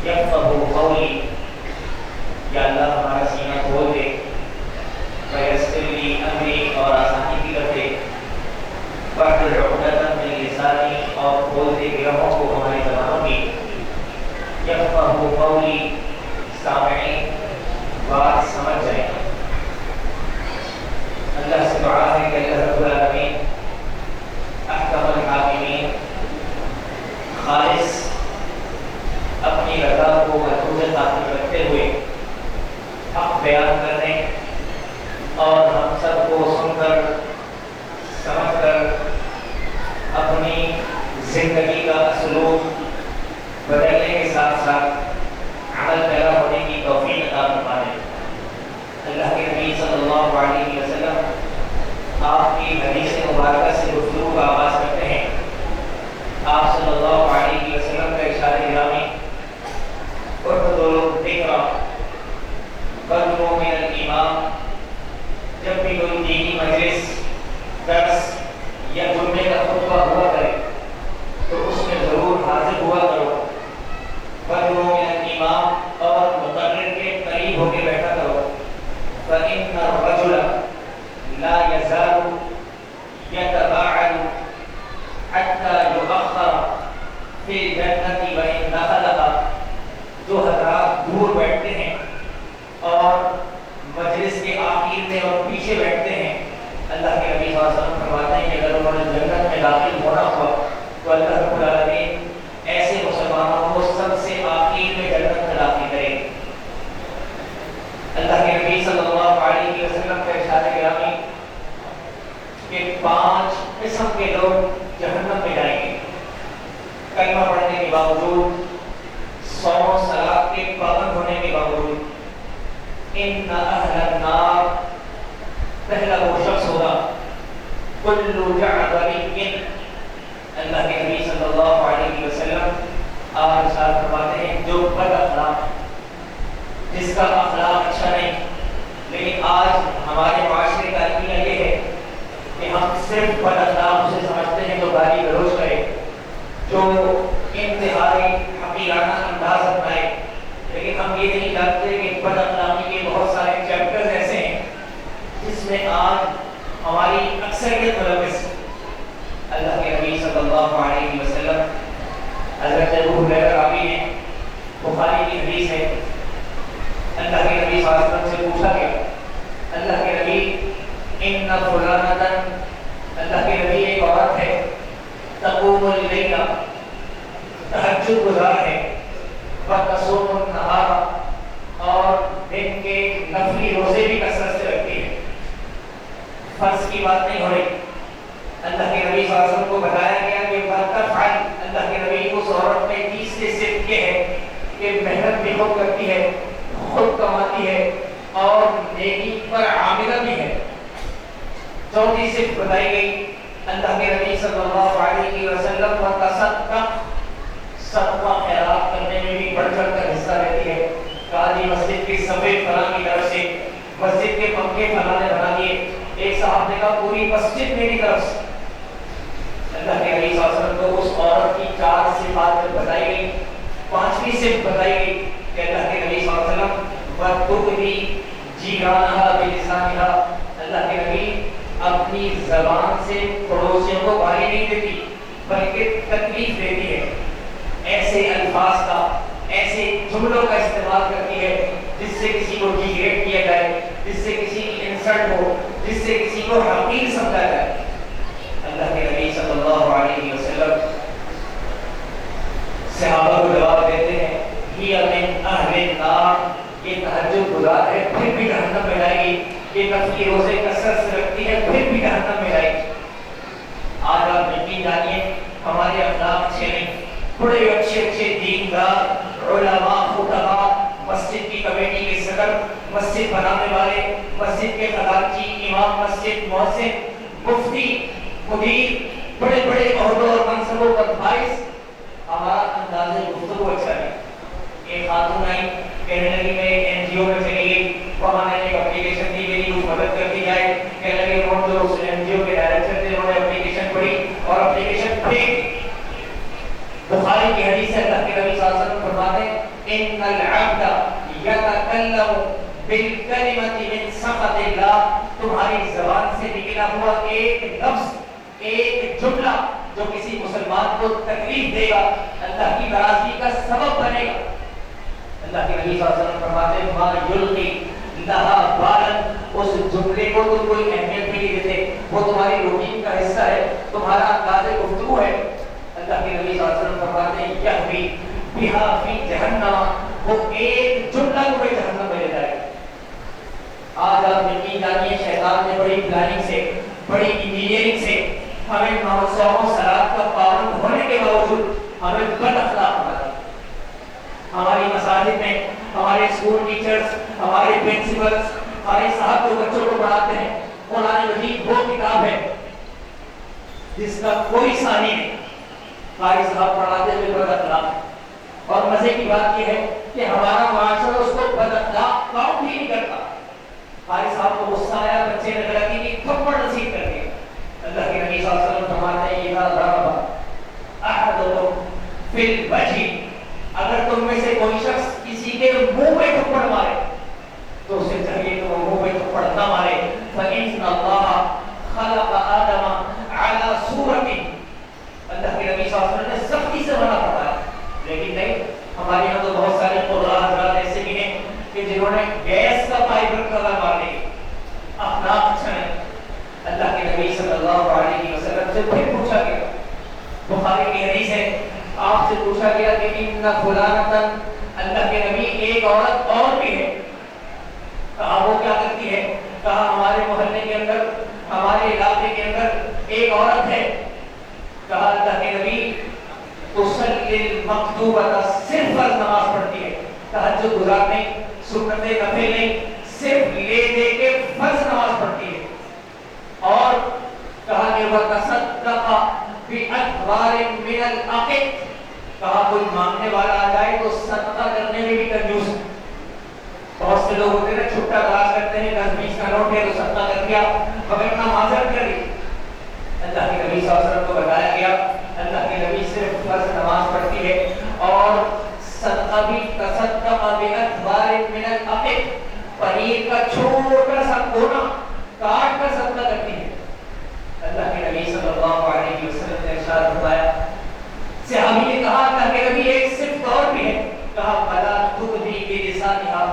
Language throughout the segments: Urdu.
یفقهوا قولی، یا اللہ ہمارا سینہ کھول دے، ویسر لی امری، اور آسانی کی طرف دے، واحلل عقدۃ من لسانی، اور کھول دے گرہوں کو ہماری زبانوں کی، یفقهوا قولی، سامعین بات سمجھ جائیں۔ اللہ سے دعا ہے کہ اللہ رب العالمین احکم الحاکمین خالص اپنی رضا کو ملحوظ تعلق رکھتے ہوئے حق بیان کرنے اور ہم سب کو سن کر سمجھ کر اپنی زندگی کا اسلوب بدلنے کے ساتھ ساتھ عمل پیرا ہونے کی توفیق عطا فرمائے۔ اللہ کے نبی صلی اللہ علیہ وسلم آپ کی حدیث مبارکہ سے گفتگو کا آغاز کرتے ہیں۔ آپ صلی اللہ علیہ وسلم کا ارشاد گرامی اُعْتَدُوا الذِّکْرَ قَدْرُوا مِنَ الْإِمَامِ، جب بھی کوئی دینی مجلس، درس یا جمعے کا خطبہ ہوا کرے تو اس میں ضرور حاضر ہوا کرو۔ قَدْرُوا مِنَ الْإِمَامِ، اور مقرر کے قریب ہو کے بیٹھا کرو۔ فَإِنَّ الرَّجُلَ لَا يَزَالُ يَتَبَاعَدُ حَتَّى يُؤَخَّرَ فِي الْجَنَّةِ وَإِنْ دَخَلَهَا، جو حضرات دور بیٹھتے ہیں اور مجلس کے آخر میں اور پیچھے بیٹھتے ہیں، اللہ کے نبی صلی اللہ علیہ وسلم فرماتے ہیں کہ اگر انہوں نے جنت میں داخل ہونا ہوا تو اللہ رب العالمین ایسے مسلمانوں کو سب سے آخر میں جنت میں داخل کرے۔ اللہ کے نبی صلی اللہ علیہ وسلم کا ارشاد گرامی کہ 5 قسم کے لوگ جہنم میں جائیں گے، کلمہ پڑھنے کے باوجود، صوم و صلاۃ کے پابند ہونے کے باوجود۔ ان اہل النار، پہلا وہ شخص ہوگا کل جعبری، اللہ کے نبی صلی اللہ علیہ وسلم آپ ارشاد فرماتے ہیں جو بد اخلاق، جس کا اخلاق اچھا نہیں۔ لیکن آج ہمارے معاشرے کا رویہ یہ ہے کہ ہم صرف بد اخلاق اسے سمجھتے ہیں جو گالی گلوچ کرے، جو انتہائی حقیرانہ انداز اپنائے، لیکن ہم یہ نہیں جانتے کہ بد اخلاقی کے بہت سارے چیپٹرز ایسے ہیں جس میں آج ہماری اکثریت ملوث ہے۔ اللہ کے نبی صلی اللہ علیہ وسلم، حضرت ابو ہریرہ راوی ہیں، بخاری کی حدیث ہے، اللہ کے نبی صلی اللہ علیہ وسلم سے پوچھا گیا، اللہ کے نبی ان فلانۃ، اللہ کے نبی ایک عورت ہے، تقوم اللیل، تہجد گزار ہے، وتصوم النہار، اور دن کے نفلی روزے بھی کثرت سے رکھتی ہے، فرض کی بات نہیں ہو رہی۔ اللہ کے نبی صلی اللہ علیہ وسلم کو بتایا گیا کہ وتفعل، اللہ کے نبی اس عورت میں تیسری صفت یہ ہے کہ محنت بھی خود کرتی ہے، خود کماتی ہے اور نیکی پر عاملہ بھی ہے۔ چوتھی صفت بتائی گئی اللہ کے نبی صلی اللہ علیہ وسلم وتصدق، صدقہ خیرات کرنے میں بھی بڑھ چڑھ کر حصہ لیتی ہے۔ قاضی مسجد کی سفید فلاں کی طرف سے، مسجد کے پنکھے فلاں نے بنا دیے، ایک صاحب نے کہا پوری مسجد میری طرف سے۔ اللہ کے نبی صلی اللہ علیہ وسلم کو اس عورت کی 4 صفات بتائی گئی۔ 5ویں صفت بتائی گئی کہ اللہ کے نبی صلی اللہ علیہ وسلم وَتُؤْذِي جِيرَانَهَا بِلِسَانِهَا، اللہ کے نبی اپنی زبان سے پڑوسیوں کو گالی نہیں دیتی بلکہ تکلیف دیتی ہے، ایسے الفاظ کا، ایسے جملوں کا استعمال کرتی ہے جس سے کسی کو ڈیگریڈ کیا جائے، جس سے کسی کی انسلٹ ہو، جس سے کسی کو حقیر سمجھا جائے۔ اللہ کے نبی صلی اللہ علیہ وسلم صحابہ کو جواب دیتے ہیں ہی من اہل النار، یہ تہجد گزار ہے پھر بھی جہنم میں جائے گی، یہ نفلی روزے کثرت سے رکھتی ہے پھر بھی جہنم میں جائے گی۔ آج آپ یقین جانیے ہمارے اخلاق اچھے نہیں، بڑے اچھے دیندار علماء، خطباء، مسجد کی کمیٹی کے صدر، مسجد بنانے والے، مسجد کے خزانچی، امام مسجد، مؤذن، مفتی، مدیر، بڑے بڑے عہدوں اور منصبوں پر فائز، ہمارا انداز گفتگو اچھا ہے۔ ایک خاتون آئی، کہنے لگی میں ایک NGO میں چلی گئی، وہاں نے ایک اپلیکیشن دی، میری کچھ مدد کر دی جائے۔ کہنے لگے انہوں جو اس NGO کے ڈائریکٹر تھے انہوں نے اپلیکیشن پڑھی اور اپلیکیشن پھینک۔ بخاری کی حدیث ہے، اللہ کے نبی صلی اللہ علیہ وسلم فرماتے ہیں ان العبد یتکلم بالکلمۃ من سخط اللہ، تمہاری زبان سے نکلا ہوا ایک لفظ، ایک جملہ جو کسی مسلمان کو تکلیف دے گا، اللہ کی ناراضگی کا سبب بنے گا، اللہ کے نبی صلی اللہ علیہ وسلم فرماتے ہیں ما یلقی لہا بالن، اس جملے کو تم کوئی اہمیت بھی نہیں دیتے، وہ تمہاری روٹین کا حصہ ہے، تمہارا انداز گفتگو ہے۔ اللہ کے نبی صلی اللہ علیہ وسلم فرماتے ہیں یہوی بہا فی جہنم، وہ ایک جملہ تمہیں جہنم میں لے جائے گا۔ آج آپ یقین جانیے شیطان نے بڑی پلاننگ سے، بڑی انجینئرنگ سے ہمیں صوم و صلات کا پابند ہونے کے باوجود ہمیں بد اخلاق بنا دیا۔ ہماری مساجد میں ہمارے اسکول ٹیچرز، ہمارے پرنسپلز، ہمارے صاحب جو بچوں کو پڑھاتے ہیں، قرآن مجید وہ کتاب ہے جس کا کوئی ثانی نہیں، ہمارے صاحب پڑھاتے ہوئے بد اخلاق، اور مزے کی بات یہ ہے کہ ہمارا معاشرہ اس کو بد اخلاق کاؤنٹ ہی نہیں کرتا۔ ہمارے صاحب کو غصہ آیا، بچے نے غلطی کی، تھپڑ نصیب کر دیا۔ اللہ کے نبی صلی اللہ علیہ وسلم فرماتے ہیں اذا ضرب احدکم فی الوجہ، اگر تم میں سے کوئی شخص کسی کے منہ پہ تھپڑ مارے تو اسے چاہیے کہ وہ منہ پہ تھپڑ نہ مارے۔ فإن اللہ خلق آدم علی صورتہ، اللہ کے نبی صلی اللہ علیہ وسلم نے سختی سے منع فرمایا، لیکن نہیں، ہمارے یہاں تو بہت سارے قرآن حضرات ایسے بھی ہیں کہ جنہوں نے گیس کا پائپ رکھا ہوا مارنے کی اخلاق اچھا نہیں۔ اللہ کے نبی صلی اللہ علیہ وسلم سے پھر پوچھا گیا، بخاری کی حدیث ہے، آپ سے پوچھا گیا کہ ان فلانتن، اللہ کے نبی ایک عورت اور بھی ہے، کہا وہ کیا کرتی ہے؟ کہا ہمارے محلے کے اندر، ہمارے علاقے کے اندر ایک عورت ہے، کہا اللہ کے نبی تصلی المکتوبہ، صرف فرض نماز پڑھتی ہے، تہجد گزار نہیں، سنت نفل نہیں، صرف لے دے کے فرض نماز پڑھتی ہے، اور کہا کہ وتصدق بأدوار من العقد، کہا کوئی مانگنے والا آ جائے تو صدقہ کرنے میں بھی کنجوس ہے۔ بہت سے لوگ ہوتے ہیں نا، چھٹا تلاش کرتے ہیں، 10-20 کا نوٹ ہے تو صدقہ کر دیا، مگر نہ معذرت کر دی۔ اللہ کے نبی صلی اللہ علیہ وسلم کو بتایا گیا اللہ کے نبی صرف فرض نماز پڑھتی ہے اور صدقہ بھی تصدق بأدوار من العقد، پنیر کا چھوٹا سا کونا کاٹ کر صدقہ کرتی ہے۔ اللہ کے نبی صلی اللہ علیہ وسلم نے ارشاد فرمایا، صحابی نے کہا اللہ کے نبی ایک صرف اور بھی ہے، کہا فلا تبدی بلسانہا،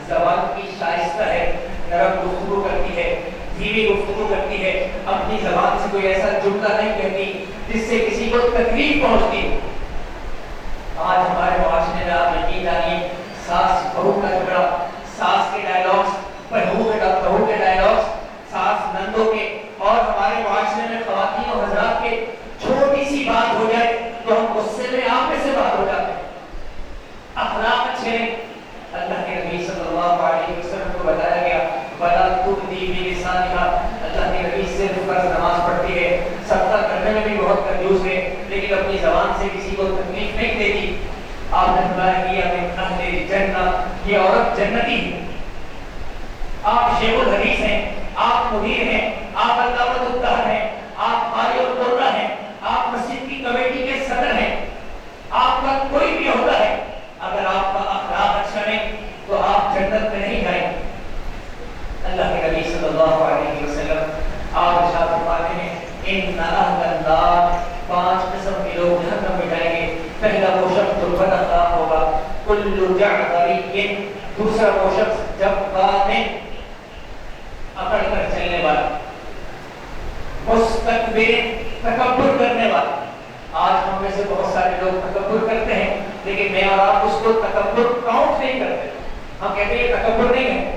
زبان کی شائستہ ہے، نرم گفتگو کرتی ہے، دھیمی گفتگو کرتی ہے، اپنی زبان سے کوئی ایسا جملہ نہیں کہتی جس سے کسی کو تکلیف پہنچتی ہے۔ آج ہمارے معاشرے میں آپ یقین جانیے ساس بہو کا جھگڑا، ساس کے ڈائلاگس، بہو کے ڈائلاگس، ساس نندوں کے، اور ہمارے معاشرے میں خواتین و حضرات کے چھوٹی سی بات ہو جائے تو ہم غصے میں آپے سے باہر ہو جاتے ہیں، اخلاق اچھے ہیں۔ اللہ کے نبی صلی اللہ علیہ وسلم کو بتایا گیا وَلَا تُبْدِي بِلِسَانِهَا، اللہ کے نبی صرف فرض نماز پڑھتی ہے، صدقہ کرنے میں بھی بہت کنجوس ہے، لیکن اپنی زبان سے کسی کو تکلیف نہیں دیتی۔ آپ نے فرمایا کہ من اہل الجنہ، یہ عورت جنتی ہے۔ آپ شیخ الحدیث ہیں، آپ مدیر ہیں، آپ علامۃ الدہر ہیں، آپ قاری القرآن ہیں، آپ مسجد کی کمیٹی کے صدر ہیں، آپ کا کوئی بھی عہدہ ہے، اگر آپ کا اخلاق اچھا نہیں تو آپ جنت میں نہیں جائیں گے۔ اللہ کے نبی صلی اللہ علیہ وسلم آپ ارشاد فرماتے ہیں ان اہل النار، 5 قسم کے لوگ جہنم میں جائیں گے۔ پہلا وہ شخص جو بد اخلاق ہوگا، کل جعبری، دوسرا وہ شخص جبار، اکڑ کر چلنے والا، مستکبر، تکبر کرنے والا۔ آج ہم میں سے بہت سارے لوگ تکبر کرتے ہیں، لیکن میں اور آپ اس کو تکبر کاؤنٹ نہیں کرتے، ہم کہتے ہیں یہ تکبر نہیں ہے۔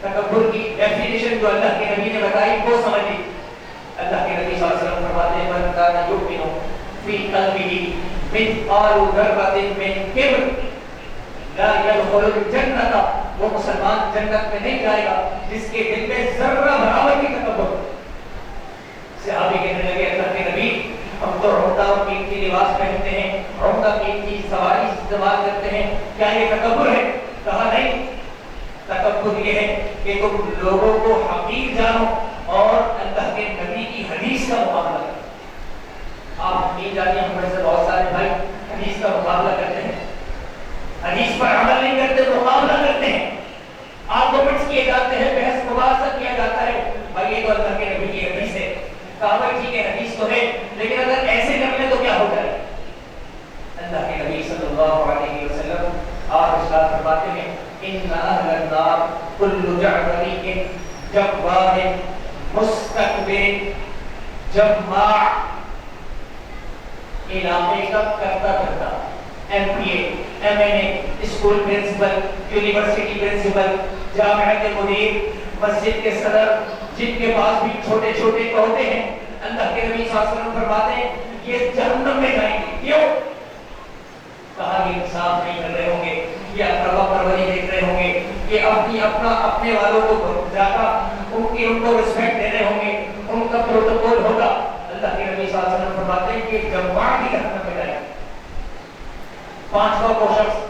تکبر کی ڈیفینیشن جو اللہ کے نبی نے بتائی وہ سمجھ لی۔ اللہ کے نبی صلی اللہ علیہ وسلم فرماتے ہیں من کان یؤمن فی قلبہ مثقال ذرۃ من کبر لا يدخل الجنۃ، وہ مسلمان جنت میں نہیں جائے گا جس کے دل میں ذرہ برابر کی تکبر۔ صحابی کہنے لگے اللہ کے نبی ہم تو عمدہ و قیمتی لباس پہنتے ہیں، عمدہ قیمتی سواری استعمال کرتے ہیں، کیا یہ تکبر ہے؟ کہا نہیں، تکبر یہ ہے کہ تم لوگوں کو حقیر جانو اور اللہ کے نبی کی حدیث کا مقابلہ کرو۔ آپ حقیر جانیے، ہم میں سے بہت سارے بھائی حدیث کا مقابلہ کرتے ہیں، حدیث پر عمل تو اللہ کے نبی کی حدیث ہے. کہا بھائی ٹھیک ہے حدیث تو ہے لیکن اگر ایسے کر لیں تو کیا ہو جائے؟ اللہ کے نبی صلی اللہ علیہ وسلم آپ ارشاد فرماتے ہیں ان اہل النار کل جعفری جبار مستکبر جماع. علاقے کا کرتا M P A M N A school principal university principal جامعہ کے مدیر مسجد کے صدر جن کے پاس بھی چھوٹے چھوٹے عہدے ہیں اللہ کے نبی صلی اللہ علیہ وسلم فرماتے ہیں یہ جہنم میں جائیں گے. کیوں؟ کہا یہ انصاف نہیں کر رہے ہوں گے, یہ اقربا پروری دیکھ رہے ہوں گے, یہ اپنے والوں کو زیادہ ان کو رسپیکٹ دے رہے ہوں گے, ان کا پروٹوکول ہوگا. اللہ کے نبی صلی اللہ علیہ وسلم فرماتے ہیں کہ جماع بھی جہنم میں جائے گا. پانچواں کو شخص